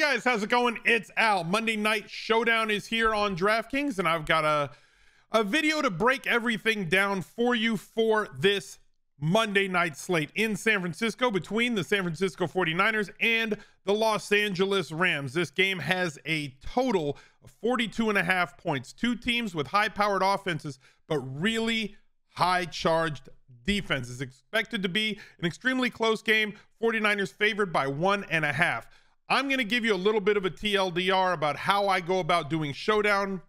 Guys, how's it going? It's Al. Monday Night Showdown is here on DraftKings, and I've got a video to break everything down for you for this Monday night slate in San Francisco between the San Francisco 49ers and the Los Angeles Rams. This game has a total of 42.5 points. Two teams with high-powered offenses, but really high-charged defense. It's expected to be an extremely close game. 49ers favored by 1.5. I'm going to give you a little bit of a TLDR about how I go about doing Showdown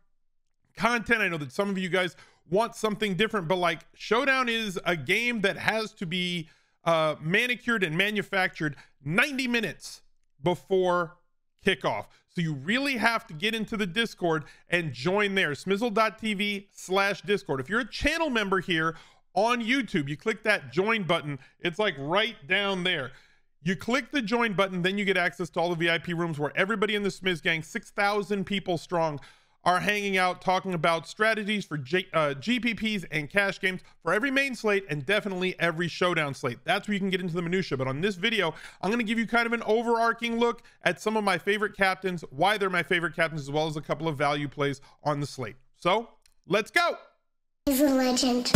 content. I know that some of you guys want something different, but like Showdown is a game that has to be manicured and manufactured 90 minutes before kickoff. So you really have to get into the Discord and join there. smizzle.tv/Discord. If you're a channel member here on YouTube, you click that join button. It's like right down there. You click the join button, then you get access to all the VIP rooms where everybody in the Smizz gang, 6,000 people strong, are hanging out, talking about strategies for GPPs and cash games for every main slate and definitely every Showdown slate. That's where you can get into the minutia. But on this video, I'm going to give you kind of an overarching look at some of my favorite captains, why they're my favorite captains, as well as a couple of value plays on the slate. So let's go. He's a legend.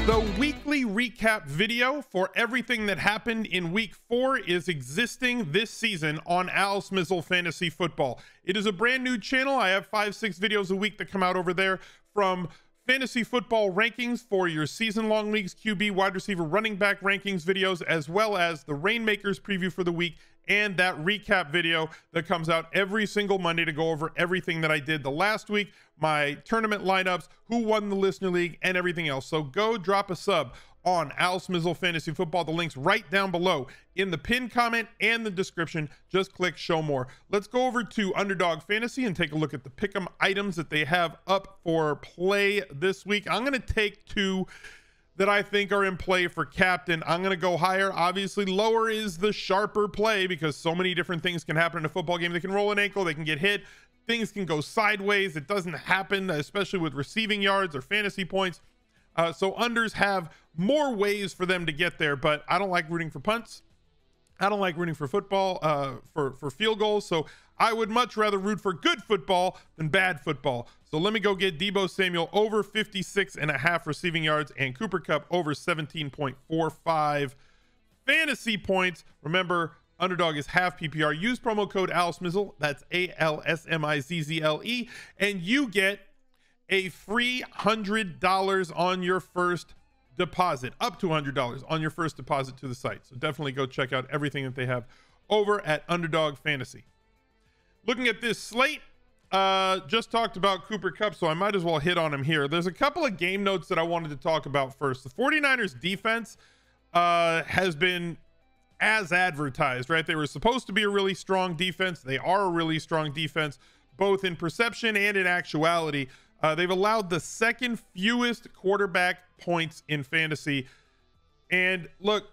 The weekly recap video for everything that happened in week 4 is existing this season on Al Smizzle Fantasy Football. It is a brand new channel. I have 5-6 videos a week that come out over there, from fantasy football rankings for your season-long leagues, QB, wide receiver, running back rankings videos, as well as the Rainmakers preview for the week and that recap video that comes out every single Monday to go over everything that I did the last week, my tournament lineups, who won the listener league, and everything else. So go drop a sub on Al Smizzle Fantasy Football. The link's right down below in the pinned comment and the description. Just click show more. Let's go over to Underdog Fantasy and take a look at the pick'em items that they have up for play this week. I'm going to take two that I think are in play for captain. I'm going to go higher. Obviously, lower is the sharper play because so many different things can happen in a football game. They can roll an ankle, they can get hit, things can go sideways. It doesn't happen, especially with receiving yards or fantasy points. So unders have more ways for them to get there, but I don't like rooting for punts. I don't like rooting for football, for field goals. So I would much rather root for good football than bad football. So let me go get DEEBO Samuel over 56.5 receiving yards and Cooper Kupp over 17.45 fantasy points. Remember, Underdog is half PPR. Use promo code ALSMIZZLE. That's ALSMIZZLE, and you get a free $100 on your first deposit, up to $100 on your first deposit to the site. So definitely go check out everything that they have over at Underdog Fantasy. Looking at this slate, just talked about Cooper Kupp, so I might as well hit on him here. There's a couple of game notes that I wanted to talk about first. The 49ers defense has been as advertised, right? They were supposed to be a really strong defense. They are a really strong defense, both in perception and in actuality. They've allowed the second fewest quarterback points in fantasy. And look,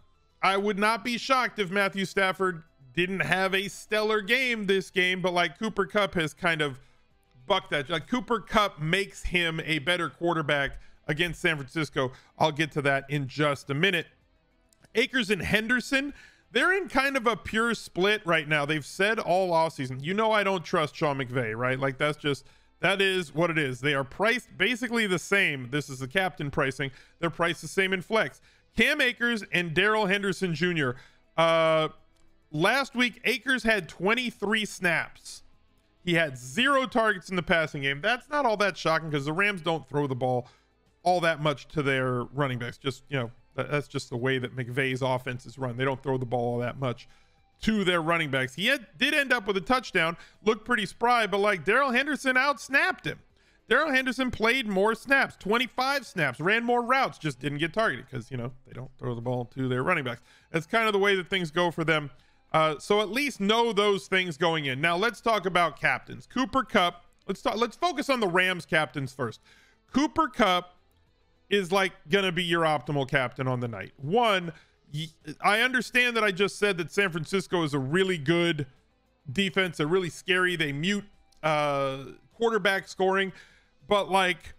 I would not be shocked if Matthew Stafford didn't have a stellar game this game, but like Cooper Kupp has kind of bucked that. Like Cooper Kupp makes him a better quarterback against San Francisco. I'll get to that in just a minute. Akers and Henderson, they're in kind of a pure split right now. They've said all offseason, you know, I don't trust Sean McVay, right? Like that is what it is. They are priced basically the same. This is the captain pricing. They're priced the same in flex. Cam Akers and Darrell Henderson Jr. Last week, Akers had 23 snaps. He had 0 targets in the passing game. That's not all that shocking because the Rams don't throw the ball all that much to their running backs. Just, you know, that's just the way that McVay's offense is run. They don't throw the ball all that much to their running backs. He did end up with a touchdown, looked pretty spry, but like Darrell Henderson outsnapped him. Darrell Henderson played more snaps, 25 snaps, ran more routes, just didn't get targeted because, you know, they don't throw the ball to their running backs. That's kind of the way that things go for them. So at least know those things going in. Now let's talk about captains. Cooper Kupp. Let's focus on the Rams captains first. Cooper Kupp is like gonna be your optimal captain on the night. One, I understand that I just said that San Francisco is a really good defense. They're really scary. They mute quarterback scoring, but like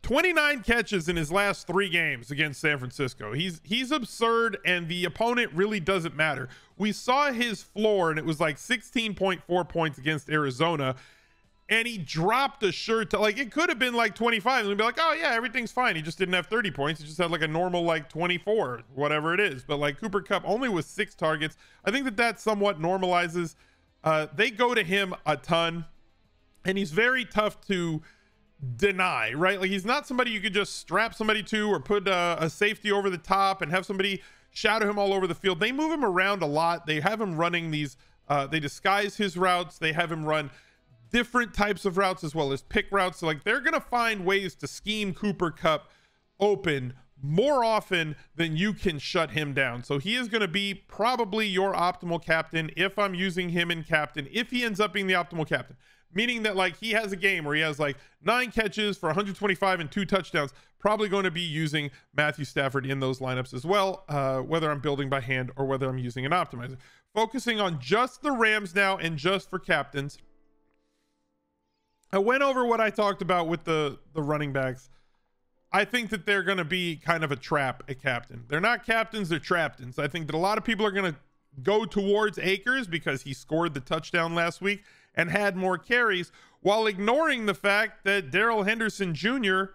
29 catches in his last 3 games against San Francisco. He's absurd, and the opponent really doesn't matter. We saw his floor, and it was like 16.4 points against Arizona, and he dropped a shirt to, like, it could have been like 25, and we'd be like, oh yeah, everything's fine. He just didn't have 30 points. He just had like a normal like 24, whatever it is. But like Cooper Kupp only with 6 targets. I think that somewhat normalizes. They go to him a ton, and he's very tough to deny, right? Like, he's not somebody you could just strap somebody to or put a safety over the top and have somebody shadow him all over the field. They move him around a lot. They have him running these, they disguise his routes. They have him run different types of routes as well as pick routes. So like, they're going to find ways to scheme Cooper Kupp open more often than you can shut him down. So he is going to be probably your optimal captain if I'm using him in captain, if he ends up being the optimal captain. Meaning that like he has a game where he has like 9 catches for 125 and 2 touchdowns, probably going to be using Matthew Stafford in those lineups as well, whether I'm building by hand or whether I'm using an optimizer. Focusing on just the Rams now and just for captains. I went over what I talked about with the running backs. I think that they're going to be kind of a trap at captain. They're not captains, they're traptains. I think that a lot of people are going to go towards Akers because he scored the touchdown last week and had more carries, while ignoring the fact that Darrell Henderson Jr.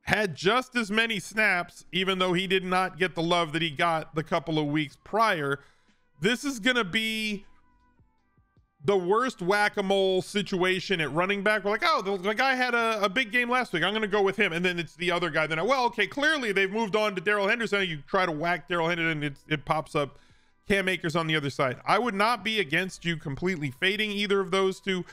had just as many snaps, even though he did not get the love that he got the couple of weeks prior. This is going to be the worst whack-a-mole situation at running back. We're like, oh, the guy had a big game last week, I'm going to go with him. And then it's the other guy. Then, well, okay, clearly they've moved on to Darrell Henderson. You try to whack Darrell Henderson, and it pops up Cam Akers on the other side. I would not be against you completely fading either of those two.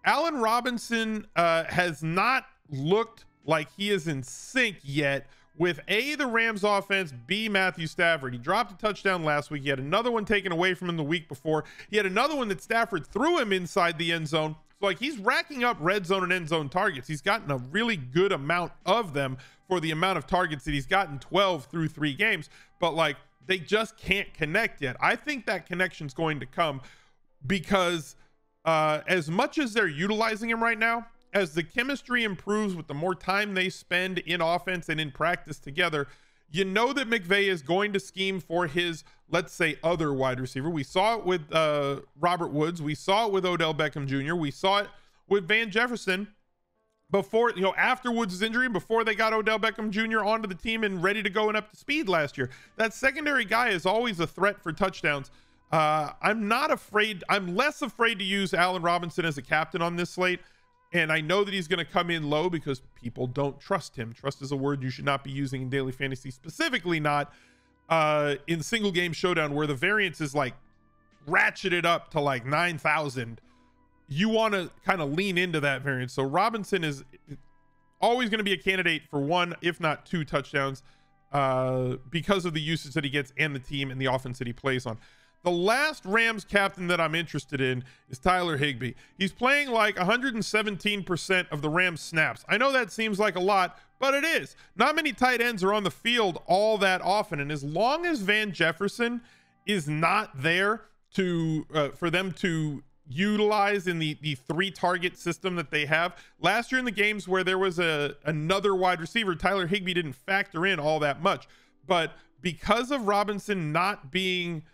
Allen Robinson has not looked like he is in sync yet with A, the Rams offense, B, Matthew Stafford. He dropped a touchdown last week. He had another one taken away from him the week before. He had another one that Stafford threw him inside the end zone. So like, he's racking up red zone and end zone targets. He's gotten a really good amount of them for the amount of targets that he's gotten, 12 through 3 games. But like, they just can't connect yet. I think that connection's going to come because as much as they're utilizing him right now, as the chemistry improves with the more time they spend in offense and in practice together, you know that McVay is going to scheme for his, let's say, other wide receiver. We saw it with Robert Woods. We saw it with Odell Beckham Jr. We saw it with Van Jefferson before, you know, after Woods' injury, before they got Odell Beckham Jr. onto the team and ready to go and up to speed last year. That secondary guy is always a threat for touchdowns. I'm less afraid to use Allen Robinson as a captain on this slate. And I know that he's going to come in low because people don't trust him. Trust is a word you should not be using in daily fantasy, specifically not in single game showdown where the variance is like ratcheted up to like 9,000. You want to kind of lean into that variance. So Robinson is always going to be a candidate for 1, if not 2 touchdowns because of the usage that he gets and the team and the offense that he plays on. The last Rams captain that I'm interested in is Tyler HIGBEE. He's playing like 117% of the Rams snaps. I know that seems like a lot, but it is. Not many tight ends are on the field all that often. And as long as Van Jefferson is not there to for them to utilize in the 3-target system that they have, last year in the games where there was another wide receiver, Tyler HIGBEE didn't factor in all that much. But because of Robinson not being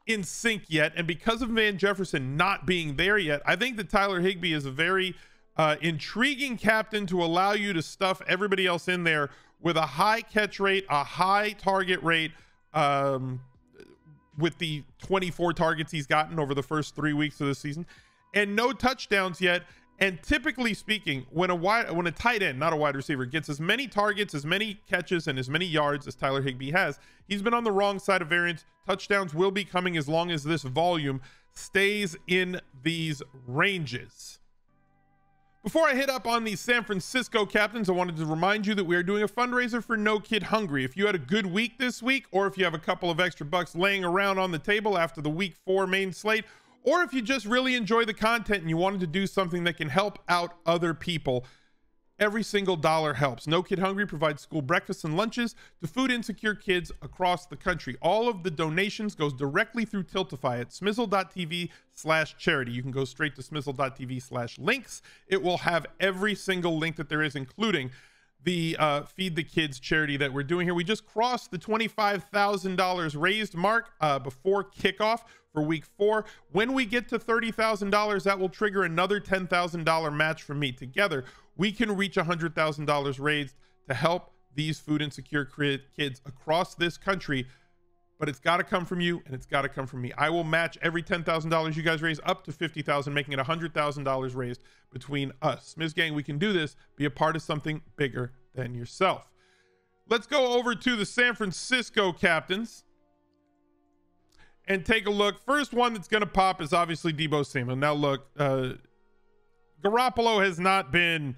in sync yet, and because of Van Jefferson not being there yet, I think that Tyler HIGBEE is a very intriguing captain to allow you to stuff everybody else in there with a high catch rate, a high target rate, with the 24 targets he's gotten over the first 3 weeks of the season, and no touchdowns yet. And typically speaking, when a tight end, not a wide receiver, gets as many targets, as many catches, and as many yards as Tyler HIGBEE has, he's been on the wrong side of variance. Touchdowns will be coming as long as this volume stays in these ranges. Before I hit up on the San Francisco captains, I wanted to remind you that we are doing a fundraiser for No Kid Hungry. If you had a good week this week, or if you have a couple of extra bucks laying around on the table after the week 4 main slate, or if you just really enjoy the content and you wanted to do something that can help out other people, every single dollar helps. No Kid Hungry provides school breakfasts and lunches to food insecure kids across the country. All of the donations goes directly through Tiltify at smizzle.tv/charity. You can go straight to smizzle.tv/links. It will have every single link that there is, including the Feed the Kids charity that we're doing here. We just crossed the $25,000 raised mark before kickoff for week 4. When we get to $30,000, that will trigger another $10,000 match from me. Together, we can reach $100,000 raised to help these food insecure kids across this country. But it's got to come from you, and it's got to come from me. I will match every $10,000 you guys raise up to $50,000, making it $100,000 raised between us. Smizz Gang, we can do this. Be a part of something bigger than yourself. Let's go over to the San Francisco captains and take a look. First one that's going to pop is obviously DEEBO Samuel. Now, look, Garoppolo has not been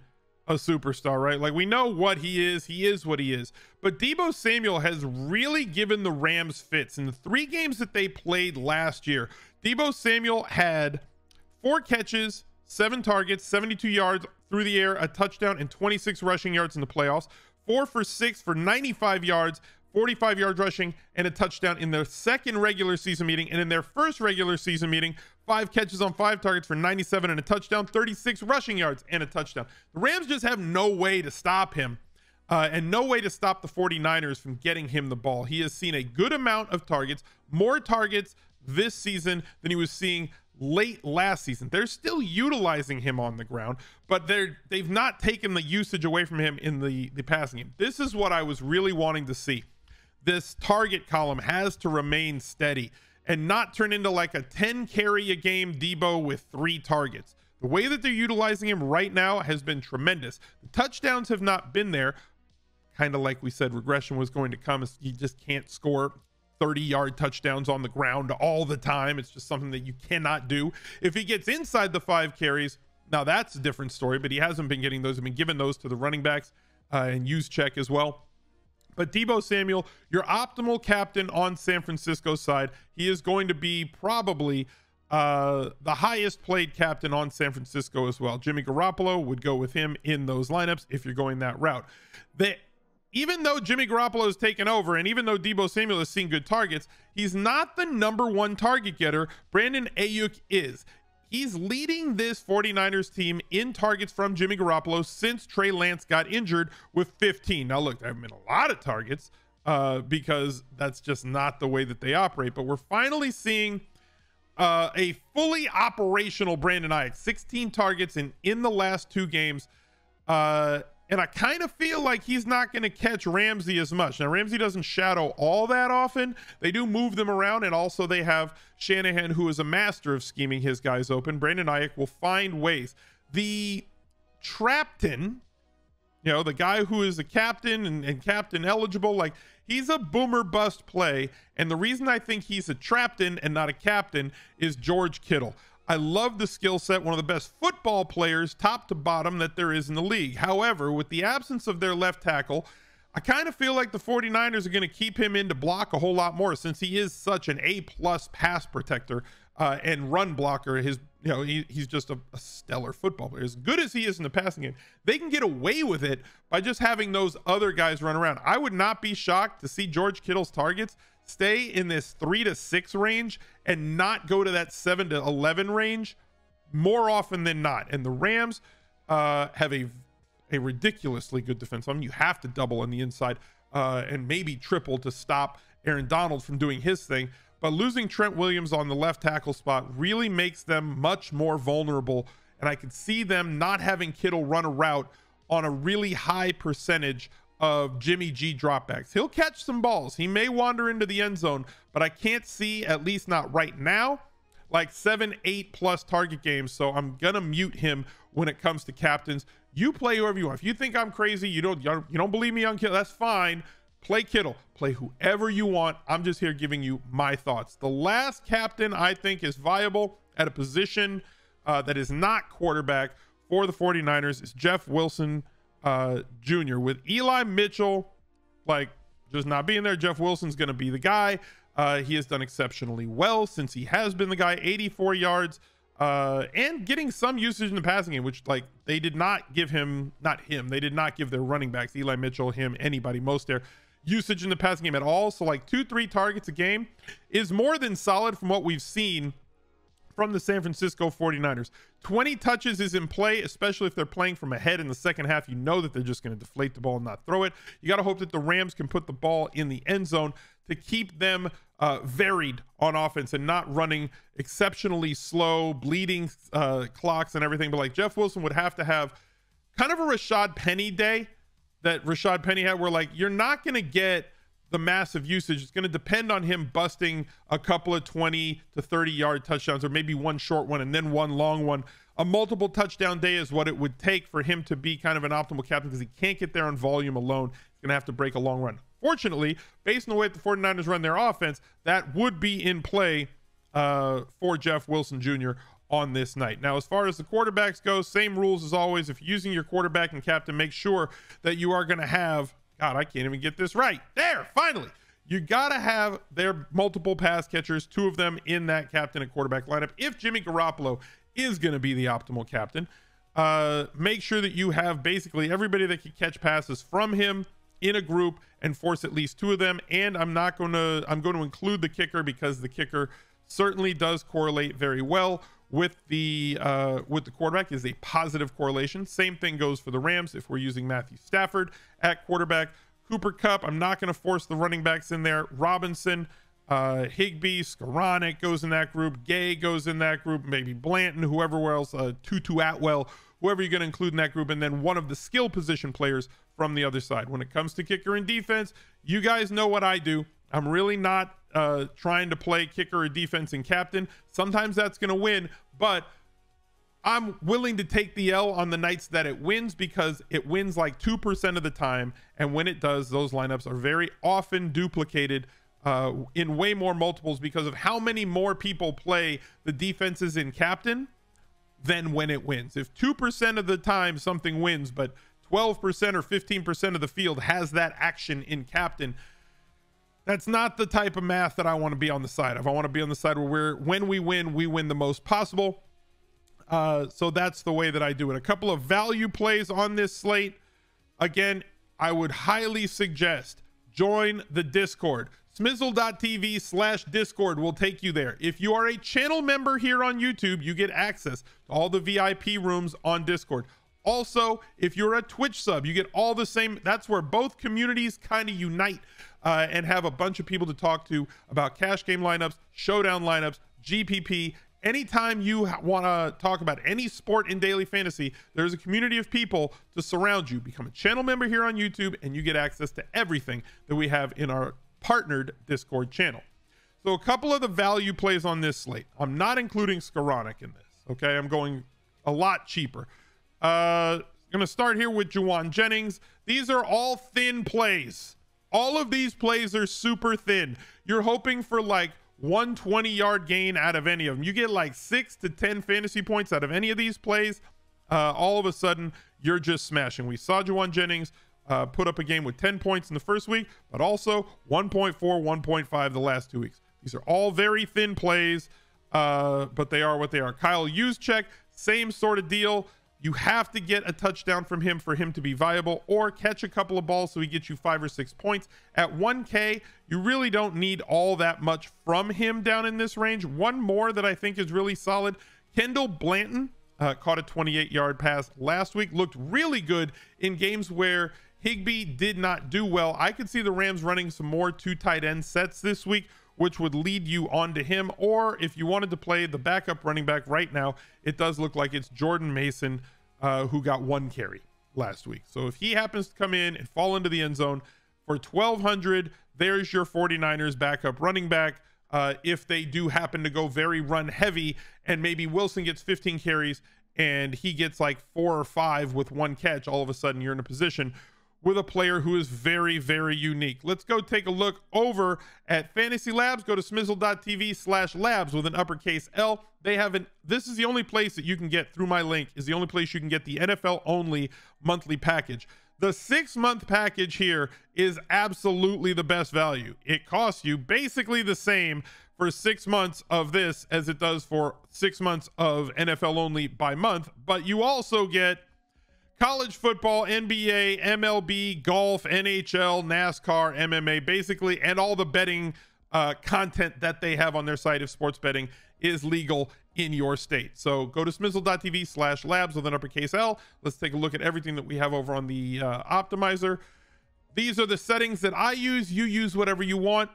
a superstar, right? Like, we know what he is. He is what he is. But DEEBO Samuel has really given the Rams fits. In the 3 games that they played last year, DEEBO Samuel had 4 catches, 7 targets, 72 yards through the air, a touchdown, and 26 rushing yards in the playoffs. 4 for 6 for 95 yards, 45 yards rushing, and a touchdown in their second regular season meeting. And in their first regular season meeting, 5 catches on 5 targets for 97 and a touchdown, 36 rushing yards and a touchdown. The Rams just have no way to stop him and no way to stop the 49ers from getting him the ball. He has seen a good amount of targets, more targets this season than he was seeing late last season. They're still utilizing him on the ground, but they've not taken the usage away from him in the passing game. This is what I was really wanting to see. This target column has to remain steady and not turn into like a 10 carry a game DEEBO with 3 targets. The way that they're utilizing him right now has been tremendous. The touchdowns have not been there. Kind of like we said, regression was going to come. You just can't score 30-yard touchdowns on the ground all the time. It's just something that you cannot do. If he gets inside the 5 carries, now that's a different story, but he hasn't been getting those. I've been giving those to the running backs and use check as well. But DEEBO Samuel, your optimal captain on San Francisco's side. He is going to be probably the highest played captain on San Francisco as well. Jimmy Garoppolo would go with him in those lineups if you're going that route. Even though Jimmy Garoppolo has taken over, and even though DEEBO Samuel has seen good targets, he's not the #1 target getter. Brandon Ayuk is. He's leading this 49ers team in targets from Jimmy Garoppolo since Trey Lance got injured with 15. Now, look, there have been a lot of targets because that's just not the way that they operate. But we're finally seeing a fully operational Brandon Ayuk. 16 targets in the last 2 games. And I kind of feel like he's not going to catch Ramsey as much. Now, Ramsey doesn't shadow all that often. They do move them around, and also they have Shanahan, who is a master of scheming his guys open. Brandon Ayuk will find ways. The Trapton, you know, the guy who is a captain and captain eligible, like, he's a boomer bust play. And the reason I think he's a Trapton and not a captain is George Kittle. I love the skill set, one of the best football players, top to bottom, that there is in the league. However, with the absence of their left tackle, I kind of feel like the 49ers are going to keep him in to block a whole lot more, since he is such an A+ pass protector and run blocker. He's just a stellar football player. As good as he is in the passing game, they can get away with it by just having those other guys run around. I would not be shocked to see George Kittle's targets stay in this 3 to 6 range and not go to that 7 to 11 range more often than not. And the Rams have a ridiculously good defense. You have to double on the inside and maybe triple to stop Aaron Donald from doing his thing. But losing Trent Williams on the left tackle spot really makes them much more vulnerable. And I could see them not having Kittle run a route on a really high percentage of Jimmy G dropbacks. He'll catch some balls. He may wander into the end zone, but I can't see, at least not right now, like 7, 8+ target games. So I'm gonna mute him when it comes to captains. You play whoever you want. If you think I'm crazy, you don't believe me on Kittle, that's fine. Play Kittle, play whoever you want. I'm just here giving you my thoughts. The last captain I think is viable at a position that is not quarterback for the 49ers is Jeff Wilson Jr. With Eli Mitchell like just not being there, Jeff Wilson's going to be the guy. He has done exceptionally well since he has been the guy. 84 yards and getting some usage in the passing game, which like they did not give him, they did not give their running backs, Eli Mitchell, him, anybody, most there, usage in the passing game at all. So like 2-3 targets a game is more than solid from what we've seen from the San Francisco 49ers. 20 touches is in play, especially if they're playing from ahead in the second half. You know that they're just going to deflate the ball and not throw it. You got to hope that the Rams can put the ball in the end zone to keep them varied on offense and not running exceptionally slow, bleeding clocks and everything. But like Jeff Wilson would have to have kind of a Rashad Penny day that Rashad Penny had, where like you're not going to get the massive usage. It's going to depend on him busting a couple of 20 to 30 yard touchdowns, or maybe one short one and then one long one. A multiple touchdown day is what it would take for him to be kind of an optimal captain, because he can't get there on volume alone. He's going to have to break a long run. Fortunately, based on the way that the 49ers run their offense, that would be in play for Jeff Wilson Jr. on this night. Now, as far as the quarterbacks go, same rules as always. If you're using your quarterback and captain, make sure that you are going to have, God, I can't even get this right. There, finally. You got to have their multiple pass catchers, 2 of them in that captain and quarterback lineup. If Jimmy Garoppolo is going to be the optimal captain, make sure that you have basically everybody that can catch passes from him in a group and force at least 2 of them. And I'm going to include the kicker, because the kicker certainly does correlate very well with the quarterback. Is a positive correlation. Same thing goes for the Rams if we're using Matthew Stafford at quarterback. Cooper Kupp, I'm not going to force the running backs in there. Robinson, HIGBEE, Skoranek goes in that group. Gay goes in that group. Maybe Blanton, whoever else, Tutu Atwell, whoever you're going to include in that group. And then one of the skill position players from the other side. When it comes to kicker and defense, you guys know what I do. I'm really not trying to play kicker or defense and captain. Sometimes that's going to win, but I'm willing to take the L on the nights that it wins, because it wins like 2% of the time. And when it does, those lineups are very often duplicated in way more multiples, because of how many more people play the defenses in captain than when it wins. If 2% of the time something wins, but 12% or 15% of the field has that action in captain, that's not the type of math that I want to be on the side of. I want to be on the side where when we win the most possible. So that's the way that I do it. A couple of value plays on this slate. Again, I would highly suggest join the Discord. smizzle.tv/Discord will take you there. If you are a channel member here on YouTube, you get access to all the VIP rooms on Discord. Also, if you're a Twitch sub, you get all the same. That's where both communities kind of unite and have a bunch of people to talk to about cash game lineups, showdown lineups, GPP. Anytime you want to talk about any sport in daily fantasy, there's a community of people to surround you. Become a channel member here on YouTube, and you get access to everything that we have in our partnered Discord channel. So a couple of the value plays on this slate. I'm not including Skoranek in this. Okay, I'm going a lot cheaper. Going to start here with JAUAN Jennings. These are all thin plays. All of these plays are super thin. You're hoping for like 120-yard gain out of any of them. You get like 6 to 10 fantasy points out of any of these plays. All of a sudden, you're just smashing. We saw JAUAN Jennings put up a game with 10 points in the first week, but also 1.4, 1.5 the last 2 weeks. These are all very thin plays, but they are what they are. Kyle Juszczyk, same sort of deal. You have to get a touchdown from him for him to be viable, or catch a couple of balls so he gets you 5 or 6 points. At 1K, you really don't need all that much from him down in this range. One more that I think is really solid, Kendall Blanton caught a 28-yard pass last week. Looked really good in games where HIGBEE did not do well. I could see the Rams running some more 2 tight end sets this week, which would lead you on to him. Or if you wanted to play the backup running back right now, it does look like it's Jordan Mason, who got 1 carry last week. So if he happens to come in and fall into the end zone for 1,200, there's your 49ers backup running back. If they do happen to go very run heavy and maybe Wilson gets 15 carries and he gets like 4 or 5 with 1 catch, all of a sudden you're in a position with a player who is very, very unique. Let's go take a look over at Fantasy Labs. Go to smizzle.tv/labs with an uppercase L. They have this is the only place that you can get, through my link, is the only place you can get the NFL only monthly package. The 6-month package here is absolutely the best value. It costs you basically the same for 6 months of this as it does for 6 months of NFL only by month, but you also get college football, NBA, MLB, golf, NHL, NASCAR, MMA, basically, and all the betting content that they have on their site if sports betting is legal in your state. So go to smizzle.tv/labs with an uppercase L. Let's take a look at everything that we have over on the optimizer. These are the settings that I use. You use whatever you want.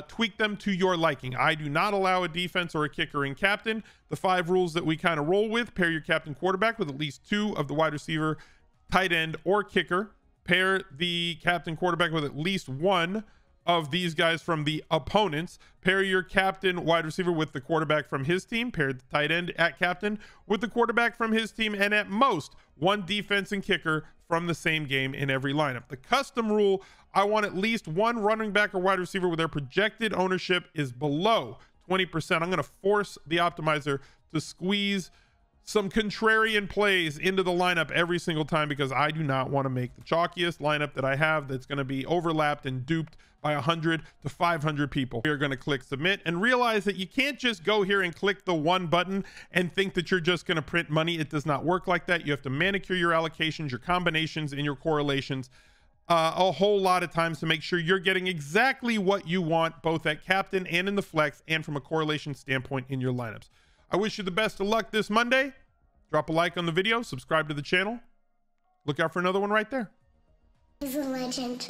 Tweak them to your liking. I do not allow a defense or a kicker in captain. The 5 rules that we kind of roll with: pair your captain quarterback with at least 2 of the wide receiver, tight end, or kicker. Pair the captain quarterback with at least 1 of these guys from the opponents. Pair your captain wide receiver with the quarterback from his team. Pair the tight end at captain with the quarterback from his team, and at most 1 defense and kicker from the same game in every lineup. The custom rule: I want at least 1 running back or wide receiver where their projected ownership is below 20%. I'm going to force the optimizer to squeeze some contrarian plays into the lineup every single time, because I do not want to make the chalkiest lineup that I have that's going to be overlapped and duped by 100 to 500 people. You're going to click submit and realize that you can't just go here and click the 1 button and think that you're just going to print money. It does not work like that. You have to manicure your allocations, your combinations, and your correlations a whole lot of times to make sure you're getting exactly what you want, both at captain and in the flex, and from a correlation standpoint in your lineups. I wish you the best of luck this Monday. Drop a like on the video, subscribe to the channel. Look out for another one right there. He's a legend.